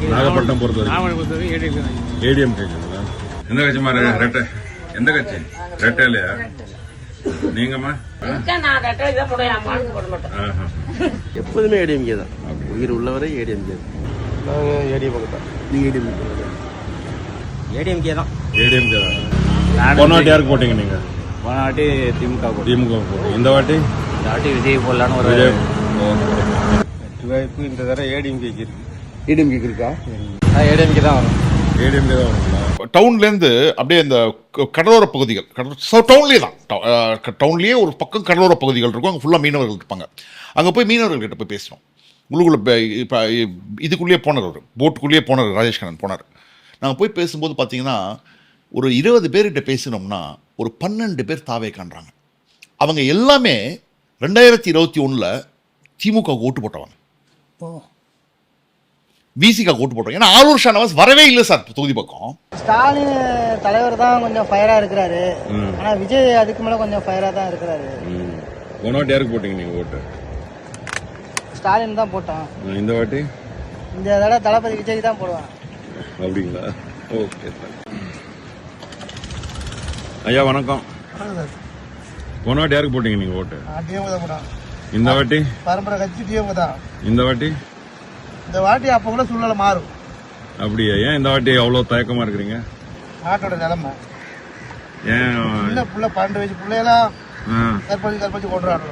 நாகப்பட்டினம் பொறுத்தவரைக்கும் ஏடிஎம் கேட்குங்களா? எந்த கட்சி மாதிரி ரெட்டை? எந்த கட்சி? ரெட்டை இல்லையா? நீங்கம்மா? எப்போதுமே ஏடிஎம்கே தான். உயிர் உள்ளவரை ஏடிஎம்கே தான். நாங்கள் ஏடிஎம் தான். நீங்கள் ஏடிஎம்கே தான். ஏடிஎம்கே தான். போன வாட்டி யாருக்கு போட்டீங்க நீங்க? போன வாட்டி திமுக போட்டீங்க. இந்த வாட்டி விஜய் போடலான்னு ஒரு வாய்ப்பு இந்த தடவை ஏடிஎம்கேக்கு இருக்கு. ஏடிஎம்கே இருக்கா? ஏடிஎம்கே தான் வரும். ஏடிஎம்கே தான் வருங்களா? டவுன்லேருந்து அப்படியே இந்த கடலோர பகுதிகள், டவுன்லேயே தான், டவுன்லேயே ஒரு பக்கம் கடலோர பகுதிகள் இருக்கும். அங்கே ஃபுல்லாக மீனவர்கள் இருப்பாங்க. அங்கே போய் மீனவர்கள்கிட்ட போய் பேசணும். உள்ளுக்குள்ளே இப்போ இதுக்குள்ளேயே போனார், ஒரு போட்டுக்குள்ளேயே போனார், ராஜேஷ் கண்ணன் போனார். நாங்கள் போய் பேசும்போது பார்த்தீங்கன்னா ஒரு 20 பேர்கிட்ட பேசினோம்னா ஒரு 12 பேர் தாவே காண்றாங்க. அவங்க எல்லாமே 2021 திமுக ஓட்டு போட்டவங்க, விசிகா ஓட்டு போட்டோம். ஏன்னா 6 வருஷம் நவாஸ் வரவே இல்லை சார் தொகுதி பக்கம். ஸ்டாலின் தலைவர் தான் கொஞ்சம் ஃபயரா இருக்கிறாரு. ஆனா விஜய் அதுக்கு மேல கொஞ்சம் ஃபயரா தான் இருக்கிறாரு. போன வாட்டி யாருக்கு போட்டீங்க நீங்க ஓட்டு? ஸ்டாலின் தான் போட்டான். இந்த வாட்டி இந்த தடவை தளபதி விஜய் தான் போடுவான். அப்படிங்களா? Okay sir. ஐயா வணக்கம். போன வாட்டி யாருக்கு போட்டீங்க நீங்க ஓட்டு? டிஎம்கே தான் போட்டான். இந்த வாட்டி பரம்பரை கட்சி டிஎம்கே தான். இந்த வாட்டி அப்ப கூட சூழ்நிலை மாறும். அப்படியா? ஏன் இந்த வாட்டி அவ்வளோ தயக்கமா இருக்கிறீங்க? நாட்டோட நிலைமை ஏன்? இல்ல புள்ள 12 வயசு பிள்ளையெல்லாம் கற்பழிச்சு கொண்டுறாங்க.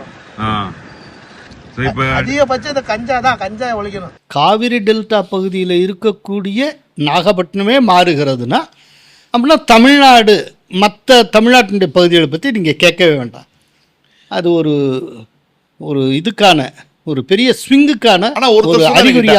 அதிகபட்சம் இந்த கஞ்சாயை ஒழிக்கணும். காவிரி டெல்டா பகுதியில் இருக்கக்கூடிய நாகப்பட்டினமே மாறுகிறதுனா அப்படின்னா தமிழ்நாடு மற்ற தமிழ்நாட்டினுடைய பகுதிகளை பற்றி நீங்கள் கேட்கவே வேண்டாம். அது ஒரு இதுக்கான ஒரு பெரிய ஸ்விங்குக்கான ஒரு அறிகுறியா